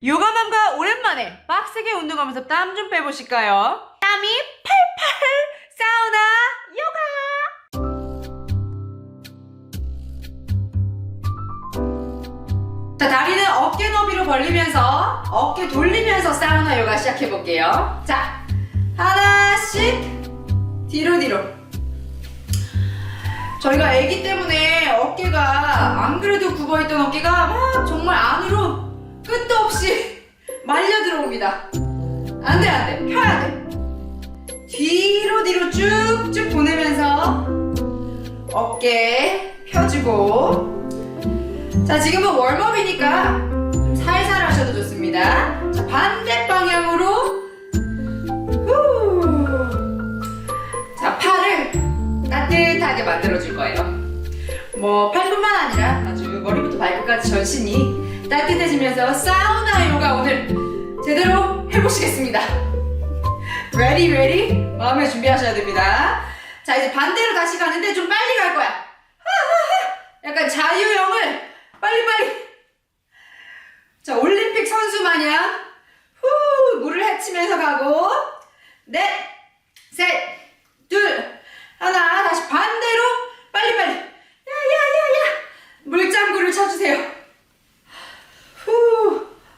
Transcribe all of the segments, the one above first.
요가맘과 오랜만에 빡세게 운동하면서 땀 좀 빼보실까요? 땀이 팔팔 사우나 요가! 자, 다리는 어깨 너비로 벌리면서 어깨 돌리면서 사우나 요가 시작해볼게요. 자, 하나씩 뒤로 저희가 아기 때문에 어깨가 안 그래도 굽어있던 어깨가 막 정말 안으로 끝도 없이 말려 들어옵니다. 안돼 펴야 돼. 뒤로 쭉쭉 보내면서 어깨 펴주고. 자, 지금은 웜업이니까 좀 살살 하셔도 좋습니다. 자, 반대 방향으로 자, 팔을 따뜻하게 만들어줄 거예요. 뭐 팔뿐만 아니라 아주 머리부터 발끝까지 전신이 따뜻해지면서 사우나 요가 오늘 제대로 해보시겠습니다. ready? 마음에 준비하셔야 됩니다. 자, 이제 반대로 다시 가는데 좀 빨리 갈 거야. 약간 자유형을 빨리빨리. 자, 올림픽 선수 마냥 물을 헤치면서 가고. 넷, 셋, 둘, 하나. 다시 반대로 빨리빨리. 야야야야, 물장구를 쳐주세요.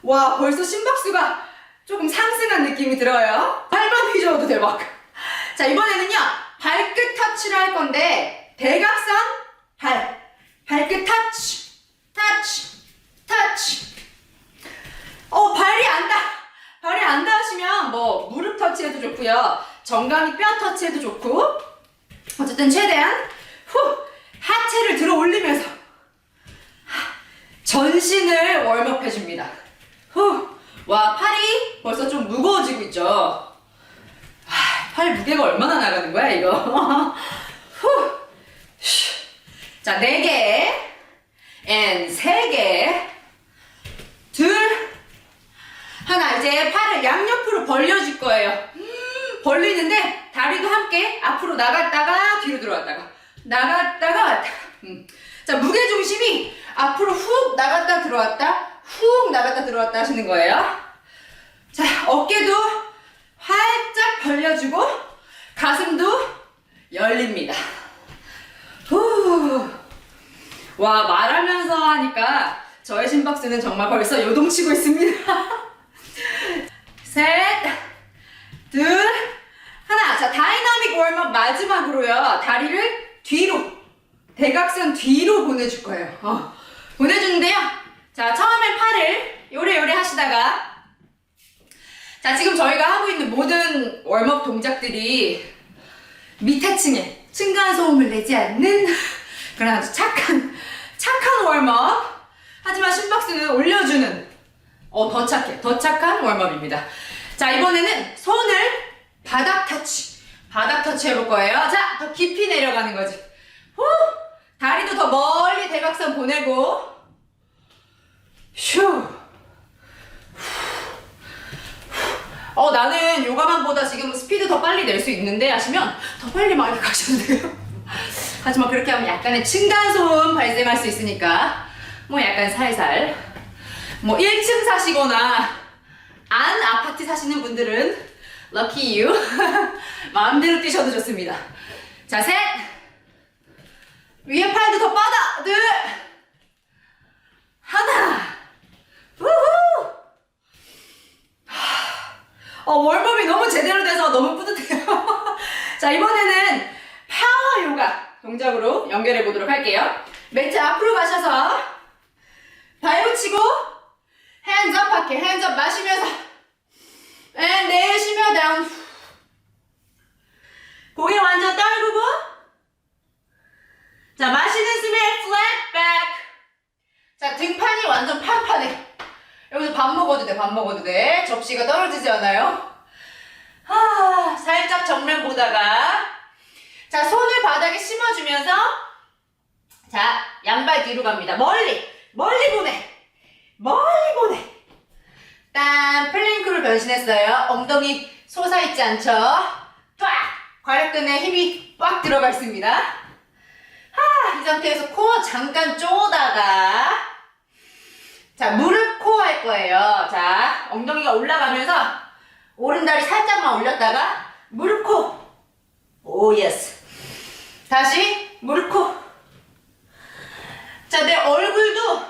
와, 벌써 심박수가 조금 상승한 느낌이 들어요. 발만 휘저어도 대박. 자, 이번에는요 발끝 터치를 할 건데 대각선 발끝 터치. 발이 안 닿으시면 뭐 무릎 터치해도 좋고요, 정강이 뼈 터치해도 좋고, 어쨌든 최대한 하체를 들어 올리면서 전신을 웜업 해줍니다. 와, 팔이 벌써 좀 무거워지고 있죠. 팔 무게가 얼마나 나가는 거야 이거. 자, 4개 and 3개 둘 하나. 이제 팔을 양옆으로 벌려줄 거예요. 벌리는데 다리도 함께 앞으로 나갔다가 뒤로 들어왔다가 나갔다가 왔다가. 자, 무게중심이 앞으로 훅 나갔다 들어왔다 훅 나갔다 들어왔다 하시는 거예요. 자, 어깨도 활짝 벌려주고 가슴도 열립니다. 와, 말하면서 하니까 저의 심박수는 정말 벌써 요동치고 있습니다. 셋, 둘, 하나. 자, 다이나믹 웜업 마지막으로요, 다리를 뒤로, 대각선 뒤로 보내줄 거예요. 보내주는데요, 자, 처음엔 팔을 요래요래 하시다가, 자, 지금 저희가 하고 있는 모든 웜업 동작들이 밑에 층에 층간소음을 내지 않는 그런 아주 착한 웜업. 하지만 심박수는 올려주는 더 착한 웜업입니다. 자, 이번에는 손을 바닥 터치 해볼 거예요. 자, 더 깊이 내려가는 거지. 다리도 더 멀리 대각선 보내고. 나는 요가만보다 지금 스피드 더 빨리 낼 수 있는데 하시면 더 빨리 많이 가셔도 돼요. 하지만 그렇게 하면 약간의 층간소음 발생할 수 있으니까 뭐 약간 살살, 뭐 1층 사시거나 안 아파트 사시는 분들은 lucky you. 마음대로 뛰셔도 좋습니다. 자, 셋, 위에 팔도 더 뻗어. 둘, 하나. 웜업이 너무 제대로 돼서 너무 뿌듯해요. 자, 이번에는 파워 요가 동작으로 연결해 보도록 할게요. 매트 앞으로 가셔서 발 붙이고 hands up 할게. hands up 마시면서 and 내쉬며 down. 고개 완전 떨구고. 자, 마시는 숨에 flat back. 자, 등판이 완전 판판해. 여기서 밥 먹어도 돼. 접시가 떨어지지 않아요. 살짝 정면 보다가, 자, 손을 바닥에 심어주면서, 자, 양발 뒤로 갑니다. 멀리 보내. 딴 플랭크로 변신했어요. 엉덩이 솟아있지 않죠? 꽉! 괄약근에 힘이 꽉 들어가 있습니다. 이 상태에서 코 잠깐 쪼다가, 자, 무릎 코 할 거예요. 자, 엉덩이가 올라가면서 오른다리 살짝만 올렸다가 무릎 코. 오, 예스. 다시 무릎 코. 자, 내 얼굴도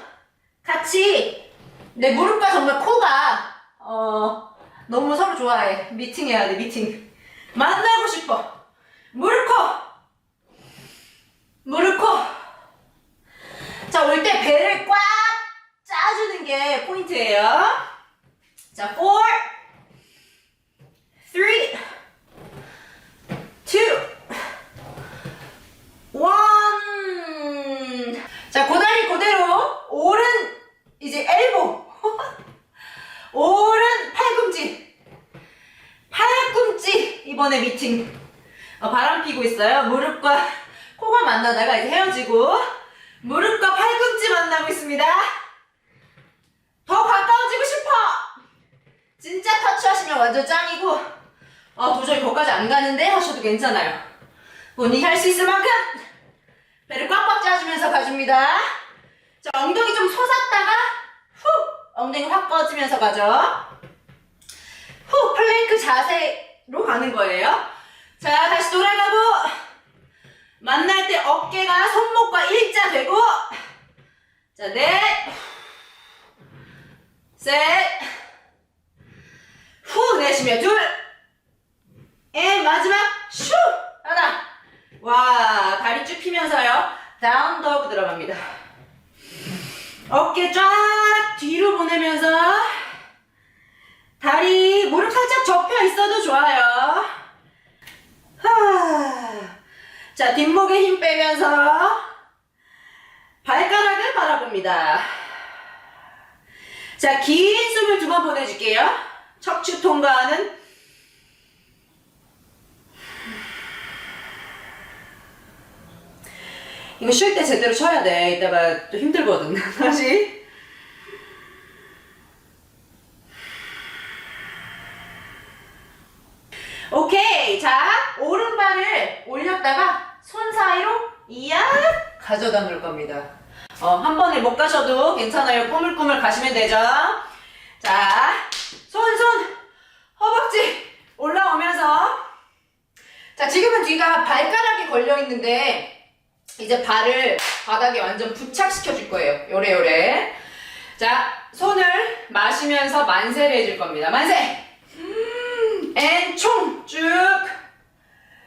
같이 내 무릎과 정말 코가 너무 서로 좋아해. 미팅해야 돼, 미팅. 만나고 싶어. 무릎 코. 무릎 코. 자, 올 때 배를 꽉 짜주는 게 포인트예요. 자, 4, 3, 2, 1. 자, 고다리 그대로 오른 이제 엘보. 오른 팔꿈치. 팔꿈치. 이번에 미팅. 바람 피고 있어요. 무릎과 코가 만나다가 이제 헤어지고 무릎과 팔꿈치 만나고 있습니다. 더 가까워지고 싶어. 진짜 터치하시면 완전 짱이고 도저히 거기까지 안 가는데 하셔도 괜찮아요. 본인이 할 수 있을 만큼 배를 꽉꽉 짜주면서 가줍니다. 자, 엉덩이 좀 솟았다가 후 엉덩이 확 꺼지면서 가죠. 후 플랭크 자세로 가는 거예요. 자, 다시 돌아가고 만날 때 어깨가 손목과 일자 되고 자, 넷 셋 후 내쉬며 둘 마지막 슈 하나 와 다리 쭉 펴면서요 다운 더그 들어갑니다. 어깨 쫙 뒤로 보내면서 다리 무릎 살짝 접혀 있어도 좋아요. 자, 뒷목에 힘 빼면서 발가락을 바라봅니다. 자, 긴 숨을 2번 보내줄게요. 척추 통과하는 이거 쉴 때 제대로 쉬어야 돼. 이따가 또 힘들거든. 다시 오케이. 자, 오른발을 올렸다가 손 사이로 이야 가져다 놓을 겁니다. 한 번에 못 가셔도 괜찮아요. 꾸물꾸물 가시면 되죠. 자, 손 허벅지 올라오면서 자, 지금은 뒤가 발가락이 걸려 있는데 이제 발을 바닥에 완전 부착시켜 줄 거예요. 요래. 자, 손을 마시면서 만세를 해줄 겁니다. 만세! 앤 총! 쭉!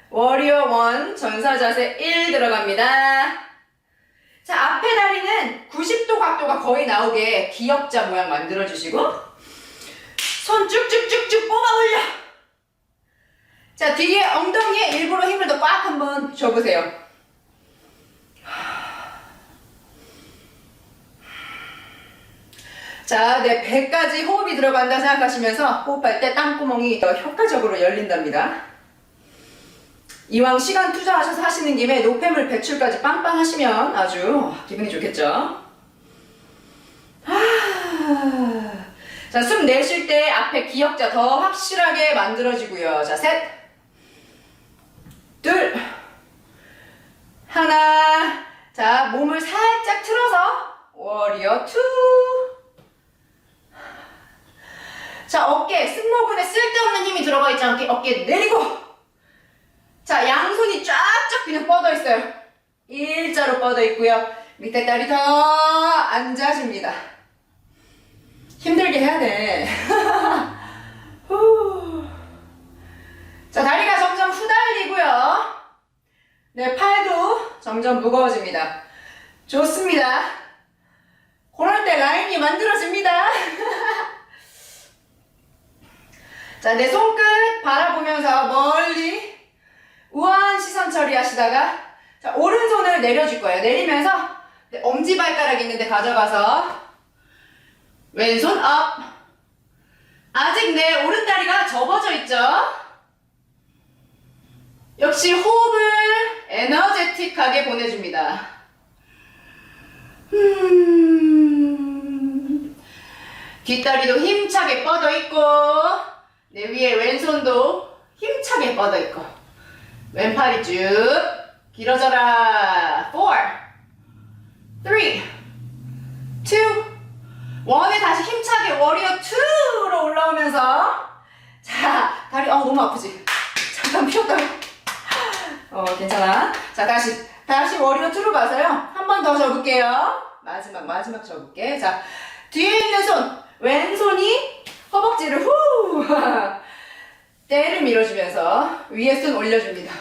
워리어 1 전사자세 1 들어갑니다. 자, 앞에 다리는 90도 각도가 거의 나오게 기역자 모양 만들어주시고 손 쭉쭉쭉쭉 뽑아 올려. 자, 뒤에 엉덩이에 일부러 힘을 더 꽉 한번 줘보세요. 자, 내 배까지 호흡이 들어간다 생각하시면서 호흡할 때 땀구멍이 더 효과적으로 열린답니다. 이왕 시간 투자하셔서 하시는 김에 노폐물 배출까지 빵빵 하시면 아주 기분이 좋겠죠. 자, 숨 내쉴 때 앞에 기역자 더 확실하게 만들어지고요. 자, 셋, 둘, 하나. 자, 몸을 살짝 틀어서 워리어 2. 자, 어깨, 승모근에 쓸데없는 힘이 들어가 있지 않게 어깨 내리고 자, 양손이 쫙쫙 그냥 뻗어 있어요. 일자로 뻗어 있고요. 밑에 다리 더 앉아줍니다. 힘들게 해야 돼. 자, 다리가 점점 후달리고요. 네, 팔도 점점 무거워집니다. 좋습니다. 그럴 때 라인이 만들어집니다. 자, 내 손끝 바라보면서 멀리 우아한 시선 처리하시다가 자, 오른손을 내려줄 거예요. 내리면서 엄지발가락 있는데 가져가서 왼손 업. 아직 내 오른다리가 접어져 있죠? 역시 호흡을 에너제틱하게 보내줍니다. 뒷다리도 힘차게 뻗어 있고 내 위에 왼손도 힘차게 뻗어 있고 왼팔이 쭉 길어져라. 4, 3, 2, 1. 원에 다시 힘차게 워리어 2로 올라오면서 자, 다리 너무 아프지? 잠깐 피었다고. 괜찮아. 자, 다시 워리어 2로 가서요. 한 번 더 접을게요. 마지막 접을게. 자, 뒤에 있는 손, 왼손이 허벅지를 후 때를 밀어주면서 위에 손 올려줍니다.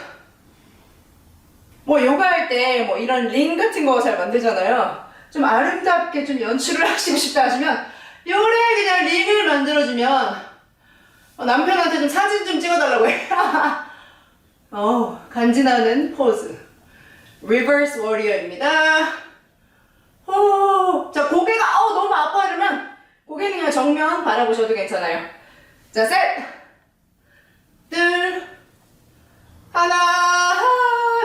뭐 요가할 때 뭐 이런 링 같은 거 잘 만들잖아요. 좀 아름답게 좀 연출을 하시고 싶다 하시면 요래 그냥 링을 만들어주면 남편한테 좀 사진 좀 찍어달라고 해. 간지나는 포즈. 리버스 워리어입니다. 자, 고개가 너무 아파 이러면 고개는 그냥 정면 바라보셔도 괜찮아요. 자, 셋, 둘, 하나,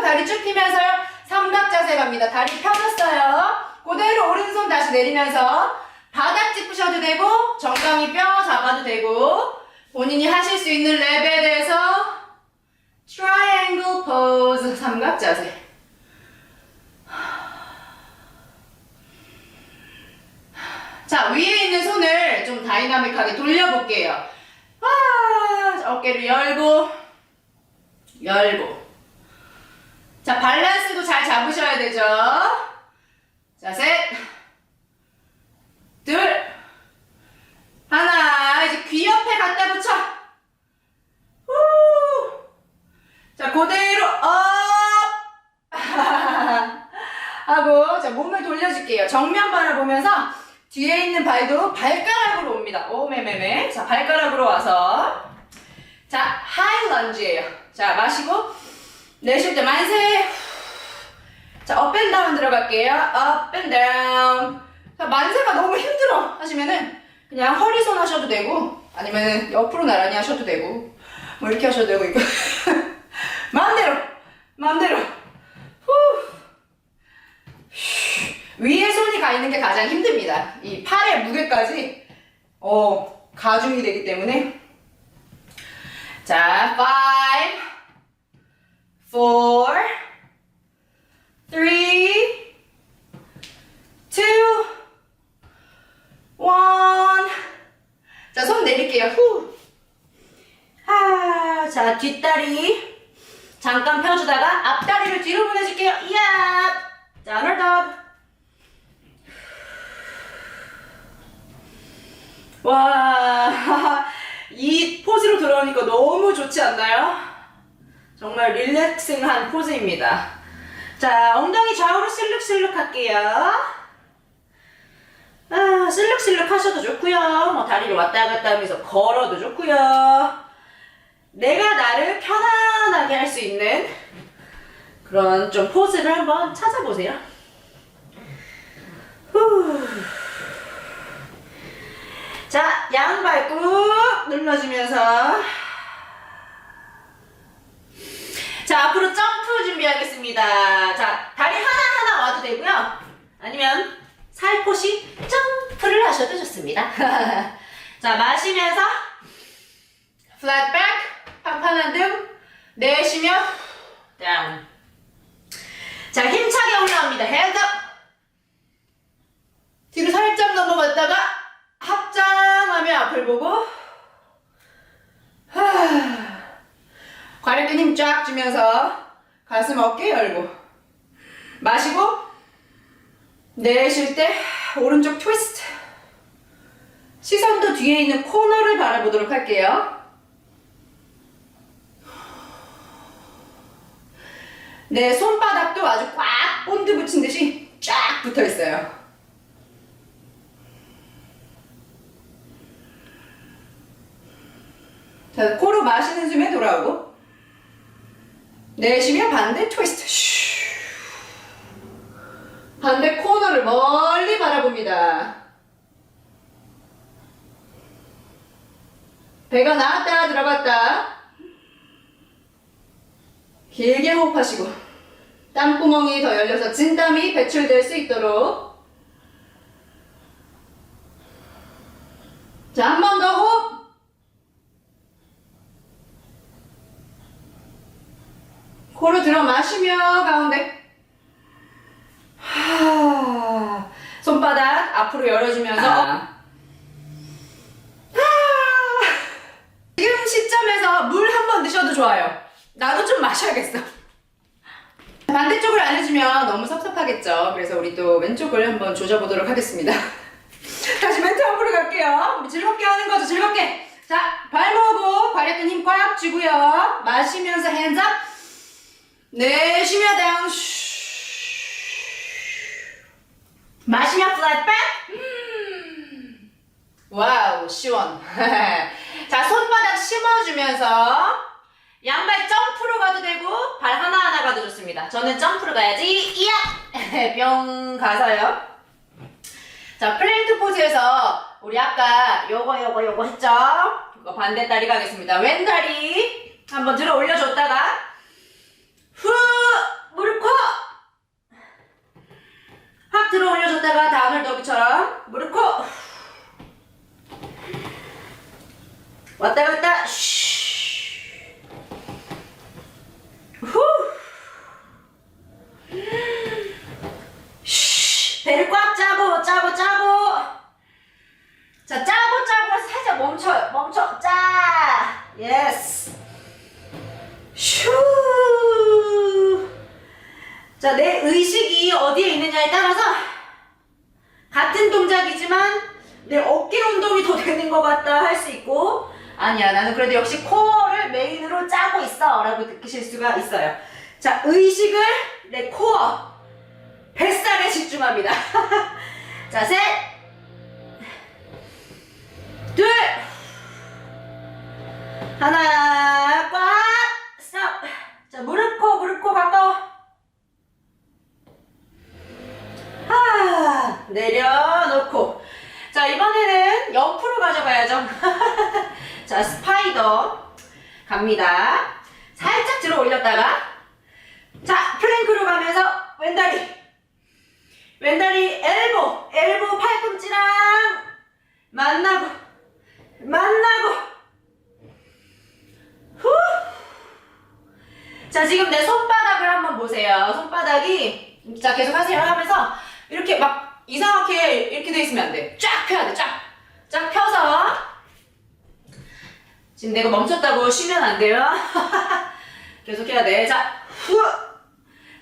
다리 쭉 펴면서요. 삼각 자세 갑니다. 다리 펴졌어요. 그대로 오른손 다시 내리면서 바닥 짚으셔도 되고 정강이 뼈 잡아도 되고 본인이 하실 수 있는 레벨에서 트라이앵글 포즈 삼각 자세. 자, 위에 있는 손을 좀 다이나믹하게 돌려볼게요. 어깨를 열고 자, 밸런스도 잘 잡으셔야 되죠. 자, 셋, 둘, 하나. 이제 귀 옆에 갖다 붙여. 자, 그대로 하고 자, 몸을 돌려줄게요. 정면 바라보면서 뒤에 있는 발도 발가락으로 옵니다. 매매매. 자, 발가락으로 와서 자, 하이 런지예요. 자, 마시고 내쉴 때 만세. 자, 업 앤 다운 들어갈게요. 업 앤 다운. 자, 만세가 너무 힘들어 하시면은 그냥 허리손 하셔도 되고 아니면 옆으로 나란히 하셔도 되고 뭐 이렇게 하셔도 되고 이거 마음대로 위에 손이 가 있는 게 가장 힘듭니다. 이 팔의 무게까지 가중이 되기 때문에 자, 5, 4, 3, 2, 1. 자, 손 내릴게요. 자, 뒷다리 잠깐 펴주다가 앞다리를 뒤로 보내줄게요. 이야. 자, 널떡. 와, 이 포즈로 들어오니까 너무 좋지 않나요? 정말 릴렉싱한 포즈입니다. 자, 엉덩이 좌우로 실룩실룩 할게요. 실룩실룩 하셔도 좋고요. 뭐 다리를 왔다 갔다 하면서 걸어도 좋고요. 내가 나를 편안하게 할 수 있는 그런 좀 포즈를 한번 찾아보세요. 자, 양발 꾹 눌러주면서 자, 앞으로 점프 준비하겠습니다. 자, 다리 하나하나 와도 되고요. 아니면 살포시 점프를 하셔도 좋습니다. 자, 마시면서 flat back, 판판한 등 내쉬며 down. 자, 힘차게 올라옵니다. hands up. 뒤로 살짝 넘어갔다가 합장하며 앞을 보고 과략근 힘 쫙 주면서 가슴 어깨 열고 마시고 내쉴 때 오른쪽 트위스트. 시선도 뒤에 있는 코너를 바라보도록 할게요. 내 손바닥도 아주 꽉 본드 붙인 듯이 쫙 붙어 있어요. 자, 코로 마시는 숨에 돌아오고 내쉬며 반대 트위스트. 반대 코너를 멀리 바라봅니다. 배가 나왔다 들어갔다. 길게 호흡하시고 땀구멍이 더 열려서 진땀이 배출될 수 있도록. 자, 한 번 더 호흡. 코로 들어 마시며 가운데 손바닥 앞으로 열어주면서 지금 시점에서 물 한 번 드셔도 좋아요. 나도 좀 마셔야겠어. 반대쪽을 안 해주면 너무 섭섭하겠죠. 그래서 우리 또 왼쪽을 한번 조져보도록 하겠습니다. 다시 멘트 앞으로 갈게요. 우리 즐겁게 하는 거죠, 즐겁게. 자, 발 모으고 과략근 힘 꽉 주고요. 마시면서 hands up. 내쉬며 down. 마시며 flat back. 와우, 시원. 자, 손바닥 심어주면서 양발 점프로 가도 되고 발 하나하나 가도 좋습니다. 저는 점프로 가야지. 이야! 뿅 가서요. 자, 플랭크 포즈에서 우리 아까 요거 했죠? 이거 반대 다리 가겠습니다. 왼 다리 한번 들어 올려줬다가 후! 무릎 코! 확 들어 올려줬다가 다운을 더기처럼 무릎 코! 왔다 갔다 후! 배를 꽉 짜고 자, 짜고 살짝 멈춰 짜! 예스! 슈! 자, 내 의식이 어디에 있느냐에 따라서 같은 동작이지만 내 어깨 운동이 더 되는 것 같다 할 수 있고, 아니야, 나는 그래도 역시 코어를 메인으로 짜고 있어 라고 느끼실 수가 있어요. 자, 의식을 내 코어 뱃살에 집중합니다. 자, 셋, 둘, 하나, 꽉 스톱. 자, 무릎 코 가까워. 내려놓고. 자, 이번에는 옆으로 가져가야죠. 자, 스파이더 갑니다. 살짝 들어 올렸다가, 자, 플랭크로 가면서 왼다리 엘보 팔꿈치랑 만나고 후. 자, 지금 내 손바닥을 한번 보세요. 손바닥이, 자, 계속 하세요 하면서 이렇게 막 이상하게 이렇게 돼 있으면 안 돼. 쫙 펴야 돼. 쫙 펴서. 지금 내가 멈췄다고 쉬면 안 돼요. 계속 해야 돼. 자, 후.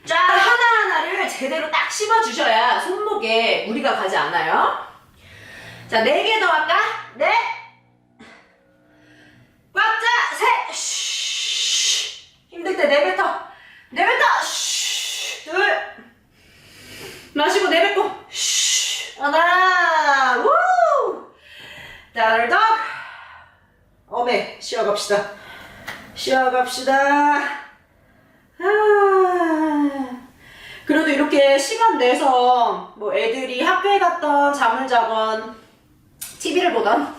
쫙 하나하나를 제대로 딱 씹어주셔야 손목에 무리가 가지 않아요. 자, 4개 더 할까? 넷. 꽉 짜. 셋. 쉬. 힘들 때 내뱉어. 쉬. 둘. 마시고 내뱉고. 쉬. 하나. 우. 다르덕. 어메. 쉬어갑시다. 그래도 이렇게 시간 내서 뭐 애들이 학교에 갔던 잠을 자건 TV를 보던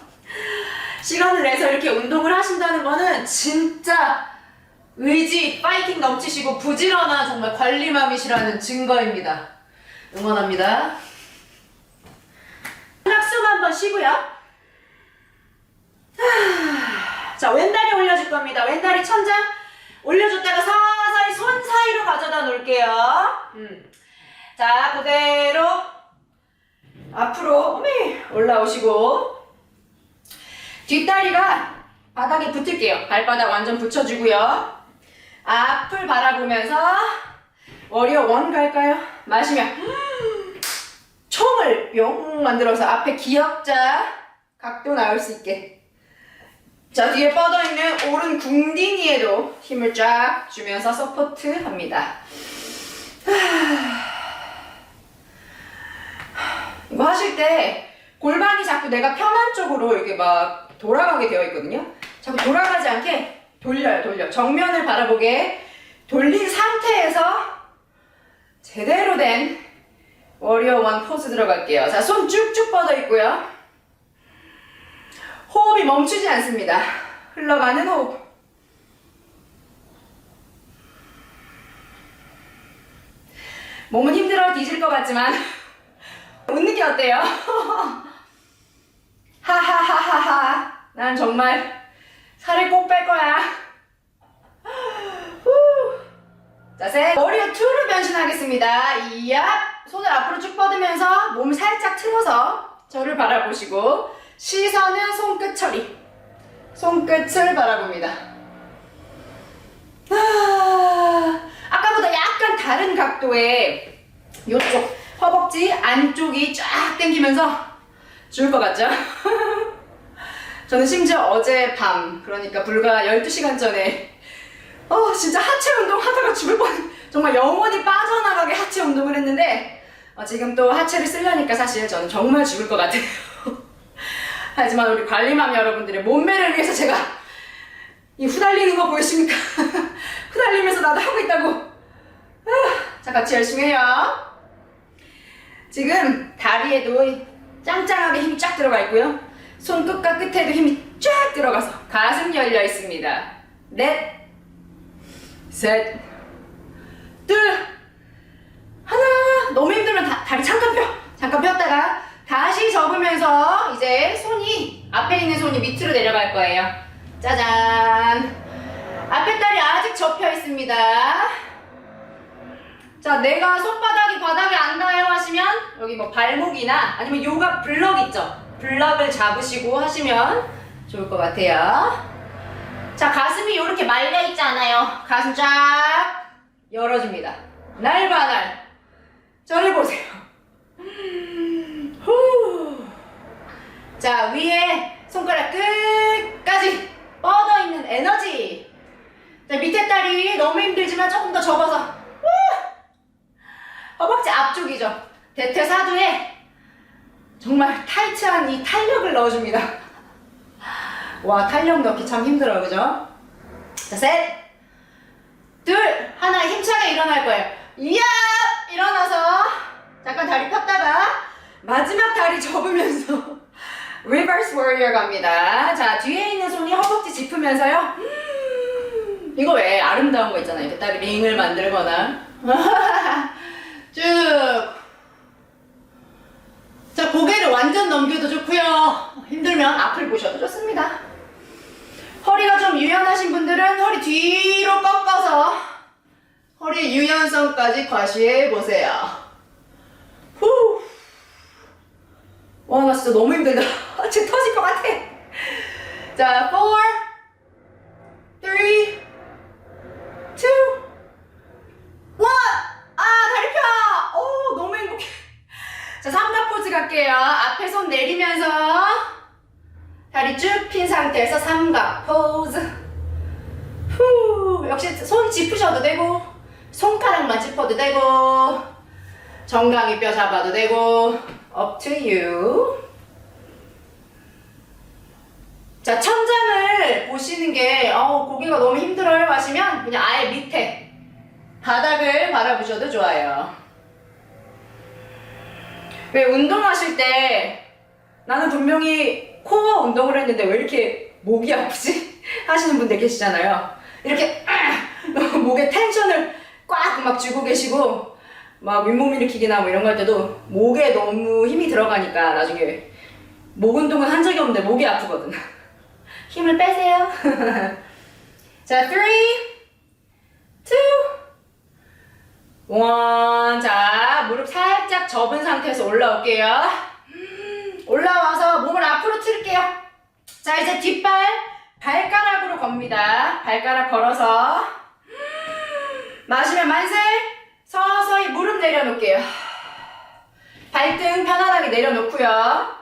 시간을 내서 이렇게 운동을 하신다는 거는 진짜 의지, 파이팅 넘치시고 부지런한 정말 관리맘이시라는 증거입니다. 응원합니다. 숨 한번 쉬고요. 자, 왼다리 올려줄 겁니다. 왼다리 천장 올려줬다가 서서히 손 사이로 가져다 놓을게요. 자, 그대로 앞으로 올라오시고 뒷다리가 바닥에 붙을게요. 발바닥 완전 붙여주고요. 앞을 바라보면서 워리어 원 갈까요? 마시며 총을 뿅 만들어서 앞에 기역자 각도 나올 수 있게. 자, 뒤에 뻗어있는 오른 궁딩이에도 힘을 쫙 주면서 서포트 합니다. 이거 하실 때 골반이 자꾸 내가 편한 쪽으로 이렇게 막 돌아가게 되어 있거든요. 자꾸 돌아가지 않게 돌려. 정면을 바라보게 돌린 상태에서 제대로 된 워리어 원 포즈 들어갈게요. 자, 손 쭉쭉 뻗어 있고요. 호흡이 멈추지 않습니다. 흘러가는 호흡. 몸은 힘들어 뒤질 것 같지만 웃는 게 어때요? 하하하하하. 난 정말 살을 꼭 뺄 거야. 자, 셋. 워리어 2로 변신하겠습니다. 이야. 손을 앞으로 쭉 뻗으면서 몸을 살짝 틀어서 저를 바라보시고 시선은 손끝 처리. 손끝을 바라봅니다. 아까보다 약간 다른 각도의 이쪽 허벅지 안쪽이 쫙 당기면서 죽을 것 같죠? 저는 심지어 어젯밤, 그러니까 불과 12시간 전에 진짜 하체 운동 하다가 죽을 뻔, 정말 영혼이 빠져나가게 하체 운동을 했는데 지금 또 하체를 쓰려니까 사실 저는 정말 죽을 것 같아요. 하지만 우리 관리맘 여러분들의 몸매를 위해서 제가 이 후달리는 거 보이십니까? 후달리면서 나도 하고 있다고. 자, 같이 열심히 해요. 지금 다리에도 짱짱하게 힘이 쫙 들어가 있고요. 손끝과 끝에도 힘이 쫙 들어가서 가슴 열려 있습니다. 넷, 셋, 둘, 하나. 너무 힘들면 다리 잠깐 폈다가 다시 접으면서 이제 손이, 앞에 있는 손이 밑으로 내려갈 거예요. 짜잔. 앞에 다리 아직 접혀 있습니다. 자, 내가 손바닥이 바닥에 안 닿아요 하시면 여기 뭐 발목이나 아니면 요가 블럭 있죠? 블럭을 잡으시고 하시면 좋을 것 같아요. 자, 가슴이 이렇게 말려 있지 않아요? 가슴 쫙 열어줍니다. 날봐 날. 저를 보세요. 후. 자, 위에 손가락 끝까지 뻗어있는 에너지. 자, 밑에 다리 너무 힘들지만 조금 더 접어서 허벅지 앞쪽이죠. 대퇴사두에 정말 타이트한 이 탄력을 넣어줍니다. 와, 탄력 넣기 참 힘들어요, 그죠? 자, 셋, 둘, 하나. 힘차게 일어날 거예요. 이야! 일어나서 잠깐 다리 폈다가 마지막 다리 접으면서 리버스 워리어 갑니다. 자, 뒤에 있는 손이 허벅지 짚으면서요. 이거 왜 아름다운 거 있잖아요. 이렇게 딱 링을 만들거나 쭉. 자, 고개를 완전 넘겨도 좋고요. 힘들면 앞을 보셔도 좋습니다. 허리가 좀 유연하신 분들은 허리 뒤로 꺾어서 허리 유연성까지 과시해 보세요. 후. 와, 나 진짜 너무 힘들다. 지금 터질 것 같아. 자, 4, 3, 2, 1. 다리 펴! 오, 너무 행복해. 자, 삼각 포즈 갈게요. 앞에 손 내리면서 다리 쭉 핀 상태에서 삼각 포즈. 후. 역시 손 짚으셔도 되고 손가락만 짚어도 되고 정강이 뼈 잡아도 되고 up to you. 자, 천장을 보시는 게 고개가 너무 힘들어요 하시면 그냥 아예 밑에 바닥을 바라보셔도 좋아요. 왜 운동하실 때 나는 분명히 코어 운동을 했는데 왜 이렇게 목이 아프지? 하시는 분들 계시잖아요. 이렇게 목에 텐션을 꽉 막 주고 계시고 막 윗몸 일으키기나 뭐 이런 거 할 때도 목에 너무 힘이 들어가니까 나중에 목 운동은 한 적이 없는데 목이 아프거든. 힘을 빼세요. 자, 3, 2, 1. 자, 무릎 살짝 접은 상태에서 올라올게요. 올라와서 몸을 앞으로 틀을게요. 자, 이제 뒷발 발가락으로 겁니다. 발가락 걸어서 마시면 만세. 서서히 무릎 내려놓을게요. 발등 편안하게 내려놓고요.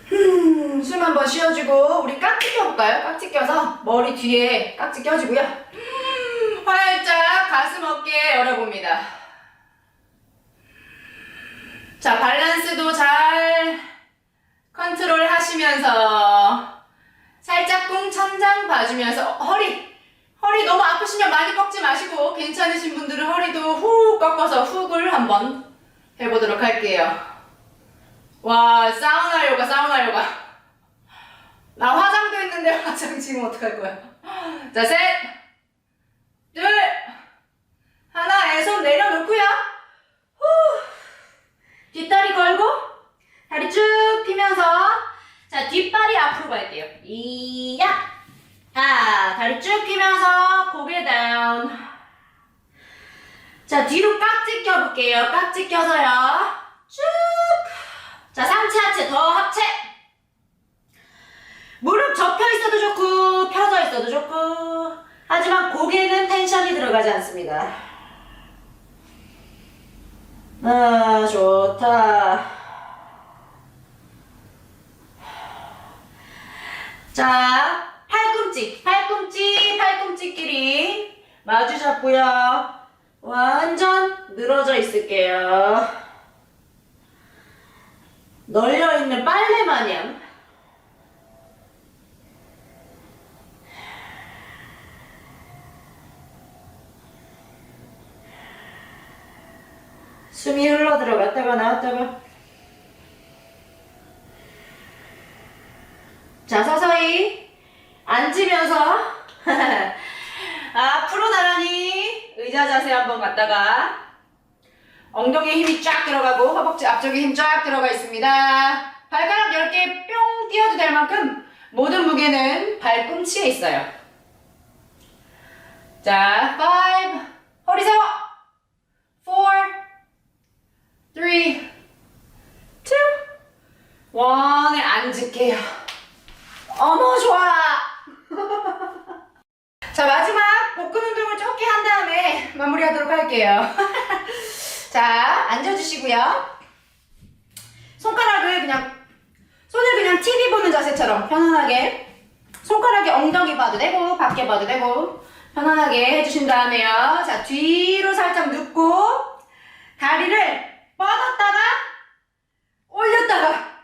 숨 한번 쉬어주고 우리 깍지 껴볼까요? 깍지 껴서 머리 뒤에 깍지 껴주고요. 활짝 가슴 어깨 열어봅니다. 자, 밸런스도 잘 컨트롤 하시면서 살짝 꿍 천장 봐주면서 허리 너무 아프시면 많이 꺾지 마시고 괜찮으신 분들은 허리도 훅 꺾어서 훅을 한번 해보도록 할게요. 와, 사우나 요가. 나 화장도 했는데 화장 지금 어떡할 거야. 자, 셋, 둘, 하나. 손 내려놓고요. 후. 뒷다리 걸고 다리 쭉 펴면서 자, 뒷발이 앞으로 갈게요. 이야. 다리 쭉 펴면서 고개 다운. 자, 뒤로 깍지 껴볼게요. 깍지 껴서요. 쭉. 자, 상체 하체 더 합체. 무릎 접혀 있어. 있어도 좋고 펴져 있어도 좋고 하지만 고개는 텐션이 들어가지 않습니다. 아, 좋다. 자, 팔꿈치끼리 마주 잡고요. 완전 늘어져 있을게요. 널려있는 빨래 마냥. 숨이 흘러 들어갔다가 나왔다가. 자, 서서히 앉으면서 앞으로 나란히 의자 자세 한번 갔다가 엉덩이에 힘이 쫙 들어가고 허벅지 앞쪽에 힘 쫙 들어가 있습니다. 발가락 10개 뿅 띄워도 될 만큼 모든 무게는 발꿈치에 있어요. 자, 5, 허리 세워. 4, 3, 2, 1에 앉을게요. 어머, 좋아. 자, 마지막 복근 운동을 조금 한 다음에 마무리하도록 할게요. 자, 앉아주시고요. 손을 그냥 TV 보는 자세처럼 편안하게 손가락이 엉덩이 봐도 되고 밖에 봐도 되고 편안하게 해주신 다음에요. 자, 뒤로 살짝 눕고 다리를 뻗었다가 올렸다가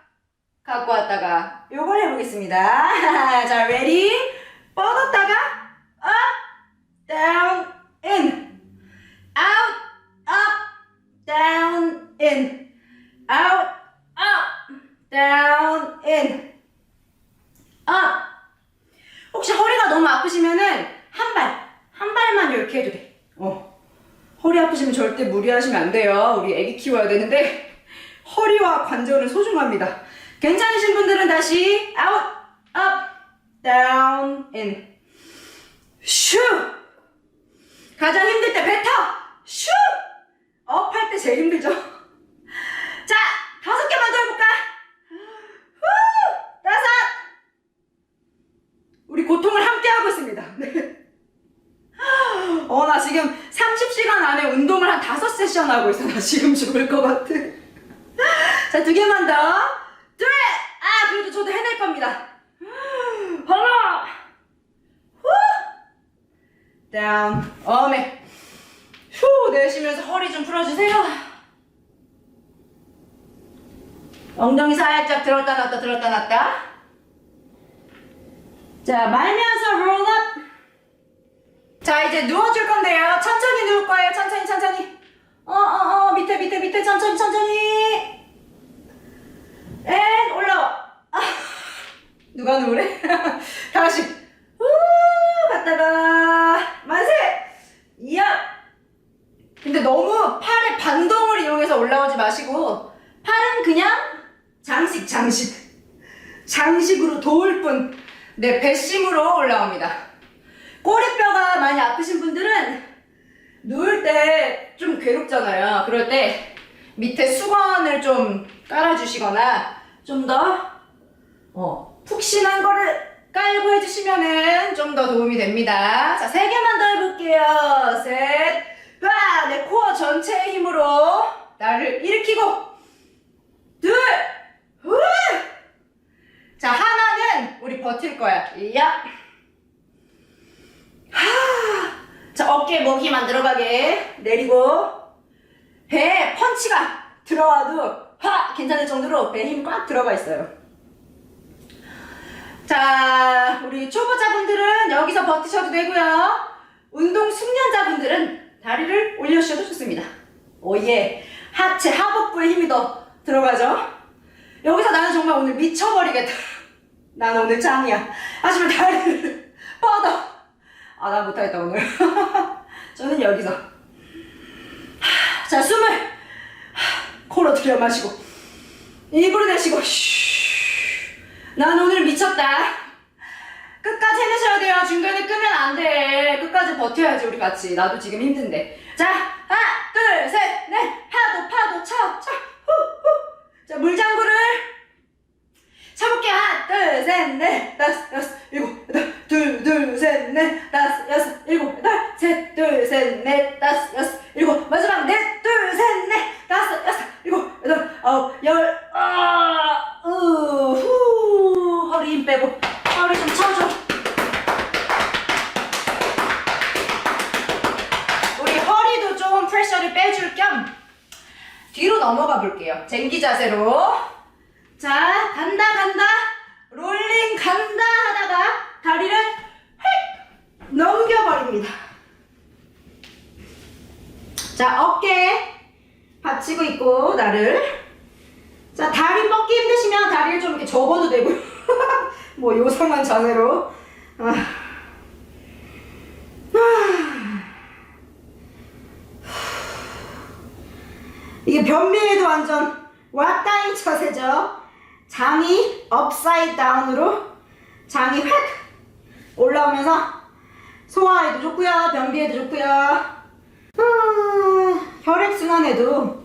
갖고 왔다가 요걸 해보겠습니다. 자, ready? 뻗었다가 up, down, in, out, up, down, in, out, up, down, in, up. 혹시 허리가 너무 아프시면은 한 발만 이렇게 해도 돼. 허리 아프시면 절대 무리하시면 안 돼요. 우리 애기 키워야 되는데 허리와 관절은 소중합니다. 괜찮으신 분들은 다시 out, up, down, in. 슈! 가장 힘들 때 뱉어! 슈! 업 할 때 제일 힘들죠? 자, 5개만 더 해볼까? 후! 5! 우리 고통을 함께 하고 있습니다. 네. 나 지금 30시간 안에 운동을 한 5세션 하고 있어. 나 지금 죽을 것 같아. 자, 2개만 더. 둘! 그래도 저도 해낼 겁니다. 하나! 후! 다운. 어메. 휴! 내쉬면서 허리 좀 풀어주세요. 엉덩이 살짝 들었다 놨다 들었다 놨다. 자, 말면서 roll up. 자, 이제 누워줄 건데요. 천천히 누울 거예요. 천천히. 밑에 천천히. 앤 올라와. 누가 누우래? 다시. 갔다가 만세. 이야. 근데 너무 팔의 반동을 이용해서 올라오지 마시고 팔은 그냥 장식으로 도울 뿐. 네, 배심으로 올라옵니다. 꼬리뼈가 많이 아프신 분들은 누울 때 좀 괴롭잖아요. 그럴 때 밑에 수건을 좀 깔아주시거나 좀 더 푹신한 거를 깔고 해주시면은 좀 더 도움이 됩니다. 자, 3개만 더 해볼게요. 셋, 내 코어 전체의 힘으로 나를 일으키고 둘, 후. 자, 하나는 우리 버틸 거야. 이야. 자, 어깨에 목 힘 안 들어가게 내리고 배에 펀치가 들어와도 괜찮을 정도로 배에 힘 꽉 들어가 있어요. 자, 우리 초보자분들은 여기서 버티셔도 되고요. 운동 숙련자분들은 다리를 올려주셔도 좋습니다. 오예. 하체 하복부에 힘이 더 들어가죠. 여기서 나는 정말 오늘 미쳐버리겠다. 나는 오늘 짱이야. 하지만 다리를 뻗어. 나 못하겠다 오늘. 저는 여기서. 자, 숨을 코로 들여 마시고 입으로 내쉬고. 난 오늘 미쳤다. 끝까지 해내셔야 돼요. 중간에 끄면 안 돼. 끝까지 버텨야지 우리 같이. 나도 지금 힘든데. 자, 하나, 둘, 셋, 넷. 파도 쳐. 자, 물장구를 쳐볼게요. 하나, 둘, 셋, 넷, 다섯, 여섯, 일곱, 셋, 넷, 다섯, 여섯, 일곱, 여덟, 셋, 둘, 셋, 넷, 다섯, 여섯, 일곱, 마지막 넷, 둘, 셋, 넷, 다섯, 여섯, 일곱, 여덟, 아홉, 열, 후, 허리 힘 빼고, 허리 좀 쳐줘. 우리 허리도 좀 프레셔를 빼줄 겸 뒤로 넘어가 볼게요. 쟁기 자세로. 자, 간다, 롤링 간다 하다가 다리를 휙 넘겨버립니다. 자, 어깨 받치고 있고, 나를. 자, 다리 뻗기 힘드시면 다리를 좀 이렇게 접어도 되고요. 뭐, 요상한 자세로. 이게 변비에도 완전 왔다인 자세죠. 장이 업사이드 다운으로 장이 확 올라오면서 소화에도 좋고요, 변비에도 좋고요, 혈액순환에도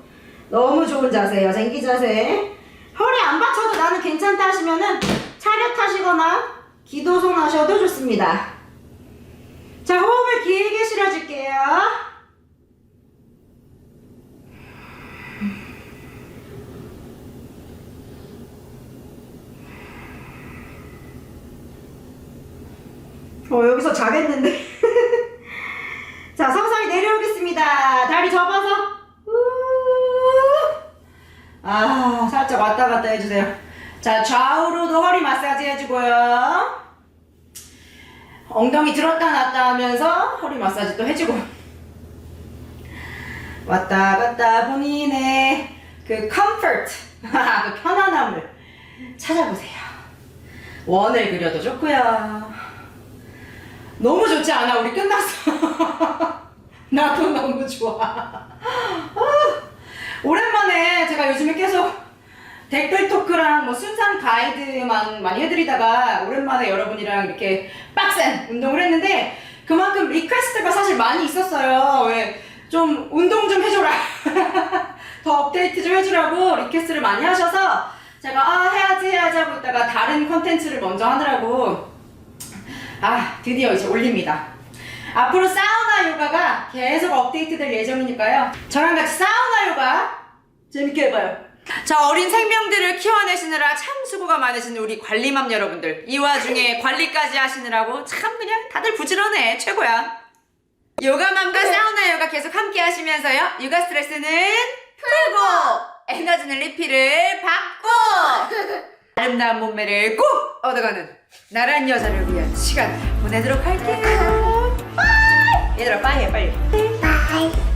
너무 좋은 자세예요. 쟁기 자세. 허리 안 받쳐도 나는 괜찮다 하시면은 차렷 하시거나 기도손 하셔도 좋습니다. 자, 호흡을 길게 실어줄게요. 여기서 자겠는데. 자, 서서히 내려오겠습니다. 다리 접어서. 살짝 왔다 갔다 해주세요. 자, 좌우로도 허리 마사지 해주고요. 엉덩이 들었다 놨다 하면서 허리 마사지 또 해주고. 왔다 갔다 본인의 그 comfort, 그 편안함을 찾아보세요. 원을 그려도 좋고요. 너무 좋지 않아? 우리 끝났어. 나도 너무 좋아. 오랜만에 제가 요즘에 계속 댓글 토크랑 뭐 순산 가이드만 많이 해드리다가 오랜만에 여러분이랑 이렇게 빡센 운동을 했는데 그만큼 리퀘스트가 사실 많이 있었어요. 왜 좀 운동 좀 해줘라. 더 업데이트 좀 해주라고 리퀘스트를 많이 하셔서 제가 해야지 하고 있다가 다른 컨텐츠를 먼저 하느라고 드디어 이제 올립니다. 앞으로 사우나 요가가 계속 업데이트 될 예정이니까요. 저랑 같이 사우나 요가 재밌게 해봐요. 자, 어린 생명들을 키워내시느라 참 수고가 많으신 우리 관리맘 여러분들. 이 와중에 관리까지 하시느라고 참 그냥 다들 부지런해. 최고야. 요가맘과 사우나 요가 계속 함께 하시면서요. 육아 스트레스는 풀고 에너지는 리필을 받고 아름다운 몸매를 꼭 얻어가는 나란 여자를 위한 시간 보내도록 할게요. 빠이! 얘들아 빠이 해 빨리. Bye.